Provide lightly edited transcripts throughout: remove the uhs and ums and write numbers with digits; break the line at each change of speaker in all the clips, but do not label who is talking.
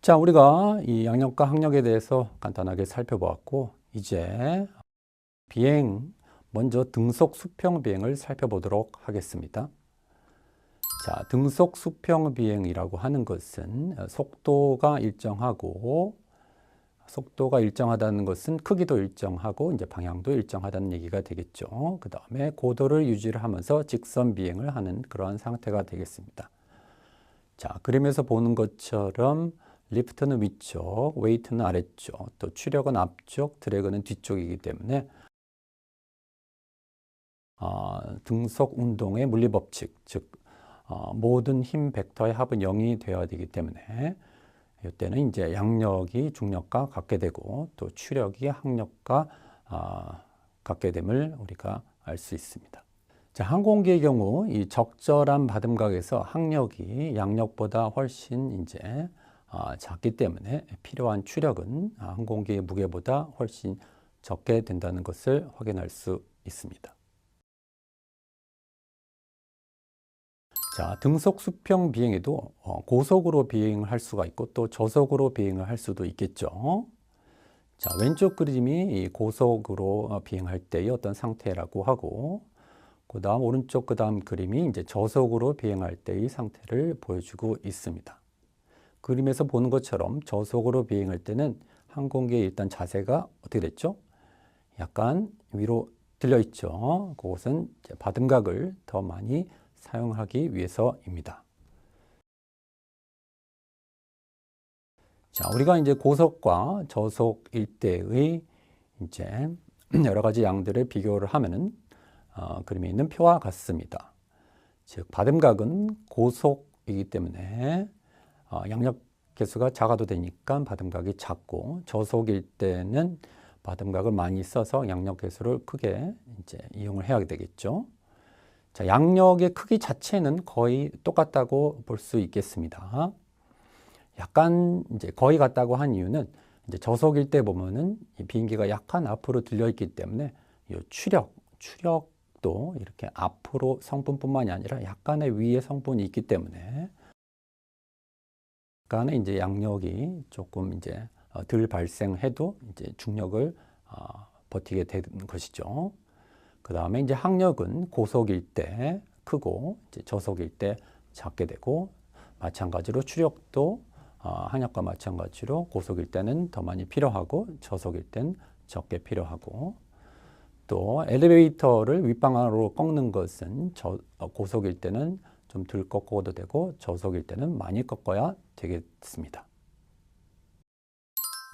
자, 우리가 이 양력과 항력에 대해서 간단하게 살펴보았고, 이제 먼저 등속 수평 비행을 살펴보도록 하겠습니다. 자, 등속 수평 비행이라고 하는 것은 속도가 일정하다는 것은 크기도 일정하고 이제 방향도 일정하다는 얘기가 되겠죠. 그 다음에 고도를 유지를 하면서 직선 비행을 하는 그러한 상태가 되겠습니다. 자, 그림에서 보는 것처럼 리프트는 위쪽, 웨이트는 아래쪽, 또 추력은 앞쪽, 드래그는 뒤쪽이기 때문에 등속 운동의 물리법칙, 즉 모든 힘 벡터의 합은 0이 되어야 되기 때문에 이때는 이제 양력이 중력과 같게 되고 또 추력이 항력과 같게 됨을 우리가 알 수 있습니다. 자, 항공기의 경우 이 적절한 받음각에서 항력이 양력보다 훨씬 이제 작기 때문에 필요한 추력은 항공기의 무게보다 훨씬 적게 된다는 것을 확인할 수 있습니다. 자, 등속 수평 비행에도 고속으로 비행을 할 수가 있고 또 저속으로 비행을 할 수도 있겠죠. 자, 왼쪽 그림이 고속으로 비행할 때의 어떤 상태라고 하고, 그 다음 오른쪽 그 다음 그림이 이제 저속으로 비행할 때의 상태를 보여주고 있습니다. 그림에서 보는 것처럼 저속으로 비행할 때는 항공기의 일단 자세가 어떻게 됐죠? 약간 위로 들려 있죠. 그것은 이제 받음각을 더 많이 사용하기 위해서입니다. 자, 우리가 이제 고속과 저속일 때의 이제 여러 가지 양들을 비교를 하면은 그림에 있는 표와 같습니다. 즉, 받음각은 고속이기 때문에 양력 개수가 작아도 되니까 받음각이 작고, 저속일 때는 받음각을 많이 써서 양력 개수를 크게 이제 이용을 해야 되겠죠. 자, 양력의 크기 자체는 거의 똑같다고 볼 수 있겠습니다. 약간 이제 거의 같다고 한 이유는 이제 저속일 때 보면은 이 비행기가 약간 앞으로 들려 있기 때문에 이 추력도 이렇게 앞으로 성분뿐만이 아니라 약간의 위에 성분이 있기 때문에 약간의 이제 양력이 조금 이제 덜 발생해도 이제 중력을 버티게 되는 것이죠. 그 다음에 이제 항력은 고속일 때 크고 이제 저속일 때 작게 되고, 마찬가지로 추력도 항력과 마찬가지로 고속일 때는 더 많이 필요하고 저속일 땐 적게 필요하고, 또 엘리베이터를 윗방향으로 꺾는 것은 고속일 때는 좀 덜 꺾어도 되고 저속일 때는 많이 꺾어야 되겠습니다.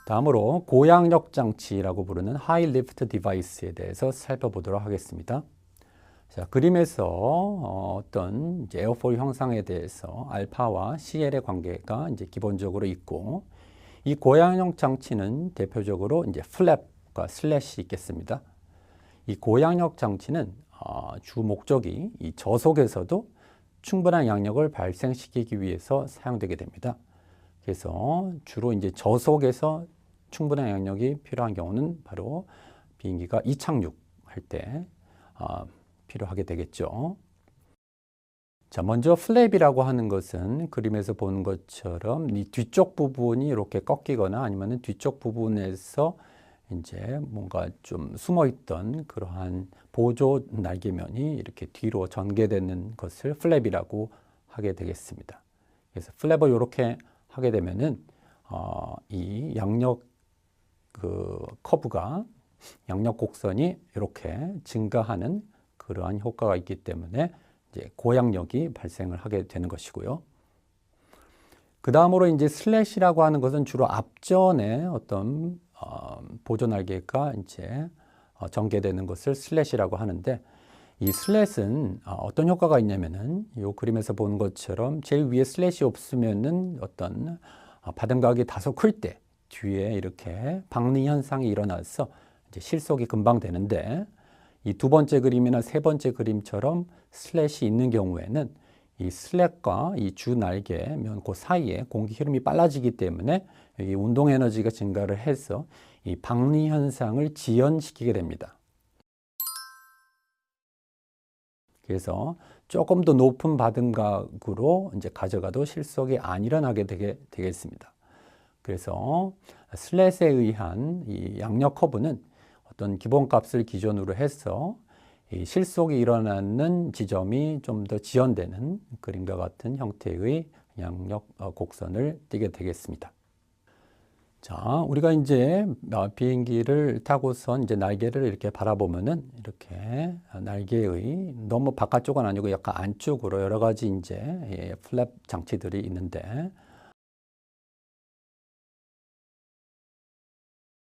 다음으로 고양력 장치라고 부르는 하이 리프트 디바이스에 대해서 살펴보도록 하겠습니다. 자, 그림에서 어떤 이제 에어포일 형상에 대해서 알파와 CL의 관계가 이제 기본적으로 있고, 이 고양력 장치는 대표적으로 이제 플랩과 슬래시 있겠습니다. 이 고양력 장치는 주 목적이 이 저속에서도 충분한 양력을 발생시키기 위해서 사용되게 됩니다. 그래서 주로 이제 저속에서 충분한 양력이 필요한 경우는 바로 비행기가 이착륙할 때 필요하게 되겠죠. 자, 먼저 플랩이라고 하는 것은 그림에서 보는 것처럼 이 뒤쪽 부분이 이렇게 꺾이거나 아니면 뒤쪽 부분에서 이제 뭔가 좀 숨어 있던 그러한 보조 날개면이 이렇게 뒤로 전개되는 것을 플랩이라고 하게 되겠습니다. 그래서 플랩을 이렇게 하게 되면은 이 양력 커브가 양력 곡선이 이렇게 증가하는 그러한 효과가 있기 때문에 이제 고양력이 발생을 하게 되는 것이고요. 그 다음으로 이제 슬래시라고 하는 것은 주로 앞전에 어떤 보조 날개가 이제 전개되는 것을 슬래시라고 하는데, 이 슬랫은 어떤 효과가 있냐면은 이 그림에서 보는 것처럼 제일 위에 슬랫이 없으면은 어떤 받음각이 다소 클 때 뒤에 이렇게 박리 현상이 일어나서 이제 실속이 금방 되는데, 이 두 번째 그림이나 세 번째 그림처럼 슬랫이 있는 경우에는 이 슬랫과 이 주 날개면 그 사이에 공기 흐름이 빨라지기 때문에 이 운동 에너지가 증가를 해서 이 박리 현상을 지연시키게 됩니다. 그래서 조금 더 높은 받음각으로 이제 가져가도 실속이 안 일어나게 되겠습니다. 그래서 슬랫에 의한 이 양력 커브는 어떤 기본값을 기준으로 해서 이 실속이 일어나는 지점이 좀 더 지연되는 그림과 같은 형태의 양력 곡선을 띠게 되겠습니다. 자, 우리가 이제 비행기를 타고선 이제 날개를 이렇게 바라보면은 이렇게 날개의 너무 바깥쪽은 아니고 약간 안쪽으로 여러 가지 이제 플랩 장치들이 있는데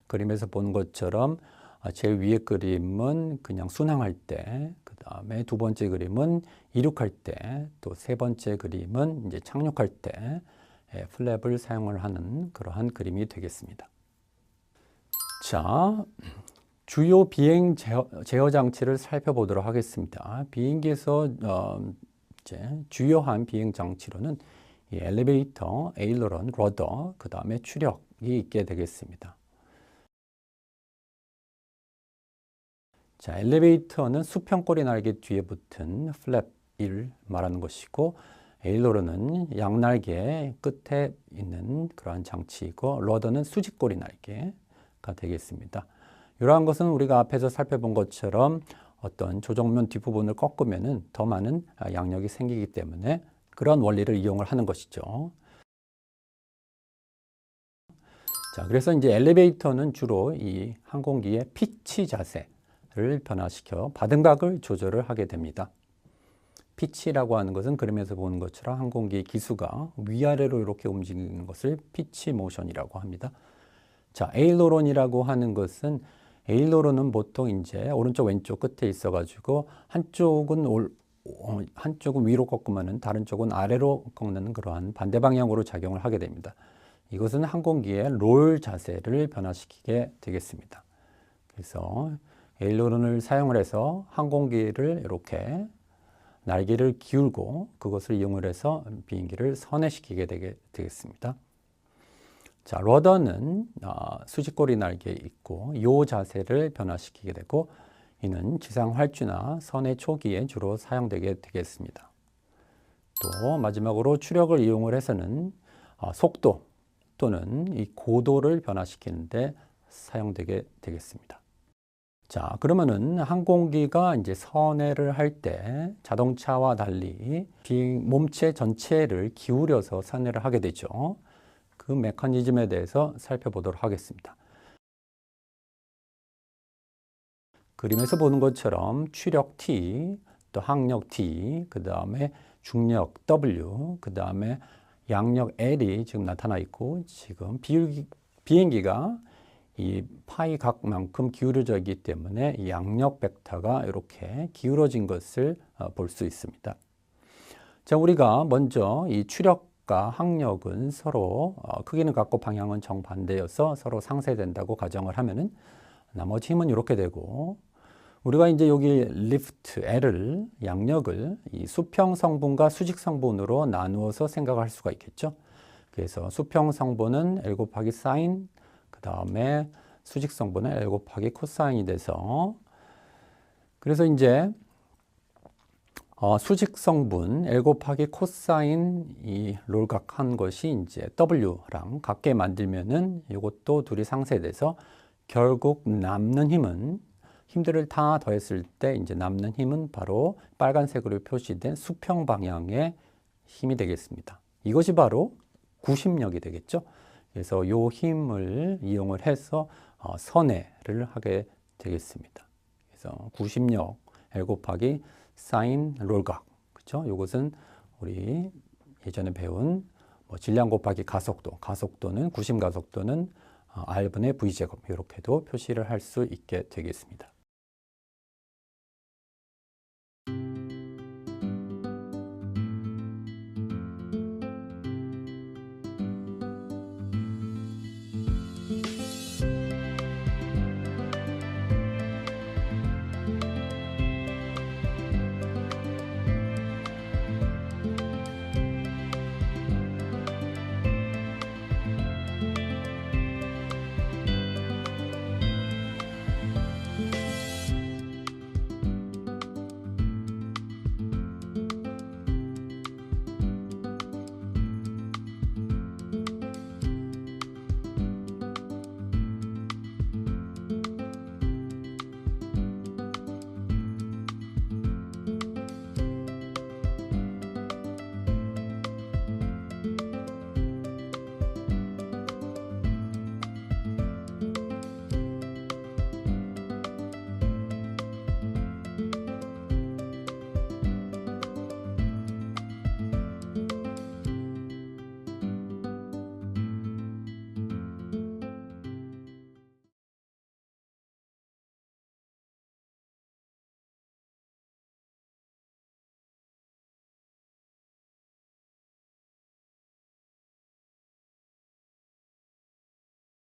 그림에서 보는 것처럼 제일 위에 그림은 그냥 순항할 때, 그 다음에 두 번째 그림은 이륙할 때, 또 세 번째 그림은 이제 착륙할 때 플랩을 사용을 하는 그러한 그림이 되겠습니다. 자, 주요 비행 제어 장치를 살펴보도록 하겠습니다. 비행기에서 이제 주요한 비행 장치로는 이 엘리베이터, 에일러런, 러더, 그 다음에 추력이 있게 되겠습니다. 자, 엘리베이터는 수평꼬리 날개 뒤에 붙은 플랩1 말하는 것이고, 에일러런은 양날개 끝에 있는 그러한 장치이고, 러더는 수직꼬리 날개가 되겠습니다. 이러한 것은 우리가 앞에서 살펴본 것처럼 어떤 조정면 뒷부분을 꺾으면은 더 많은 양력이 생기기 때문에 그런 원리를 이용을 하는 것이죠. 자, 그래서 이제 엘리베이터는 주로 이 항공기의 피치 자세를 변화시켜 바등각을 조절을 하게 됩니다. 피치라고 하는 것은 그림에서 보는 것처럼 항공기의 기수가 위아래로 이렇게 움직이는 것을 피치 모션이라고 합니다. 자, 에일러론이라고 하는 것은 에일러론은 보통 이제 오른쪽 왼쪽 끝에 있어 가지고 한쪽은 위로 꺾으면은 다른 쪽은 아래로 꺾는 그러한 반대 방향으로 작용을 하게 됩니다. 이것은 항공기의 롤 자세를 변화시키게 되겠습니다. 그래서 에일러론을 사용을 해서 항공기를 이렇게 날개를 기울고 그것을 이용을 해서 비행기를 선회시키게 되겠습니다. 자, 러더는 수직꼬리 날개에 있고 이 자세를 변화시키게 되고 이는 지상 활주나 선회 초기에 주로 사용되게 되겠습니다. 또 마지막으로 추력을 이용을 해서는 속도 또는 이 고도를 변화시키는데 사용되게 되겠습니다. 자, 그러면은 항공기가 이제 선회를 할 때 자동차와 달리 몸체 전체를 기울여서 선회를 하게 되죠. 그 메커니즘에 대해서 살펴보도록 하겠습니다. 그림에서 보는 것처럼 추력 T, 또 항력 T, 그 다음에 중력 W, 그 다음에 양력 L이 지금 나타나 있고 지금 비행기가 이 파이 각만큼 기울어져 있기 때문에 이 양력 벡터가 이렇게 기울어진 것을 볼 수 있습니다. 자, 우리가 먼저 이 추력과 항력은 서로 크기는 같고 방향은 정반대여서 서로 상쇄된다고 가정을 하면은 나머지 힘은 이렇게 되고 우리가 이제 여기 리프트 L을 양력을 이 수평 성분과 수직 성분으로 나누어서 생각할 수가 있겠죠. 그래서 수평 성분은 L 곱하기 사인 그 다음에 수직 성분은 L 곱하기 코사인이 돼서 그래서 이제 수직 성분 L 곱하기 코사인 이 롤각한 것이 이제 W랑 같게 만들면은 이것도 둘이 상쇄돼서 결국 남는 힘들을 다 더했을 때 이제 남는 힘은 바로 빨간색으로 표시된 수평 방향의 힘이 되겠습니다. 이것이 바로 구심력이 되겠죠. 그래서 이 힘을 이용을 해서 선회를 하게 되겠습니다. 그래서 구심력 L 곱하기 사인 롤각, 그렇죠? 이것은 우리 예전에 배운 질량 곱하기 가속도는 구심 가속도는 R분의 V제곱 이렇게도 표시를 할 수 있게 되겠습니다.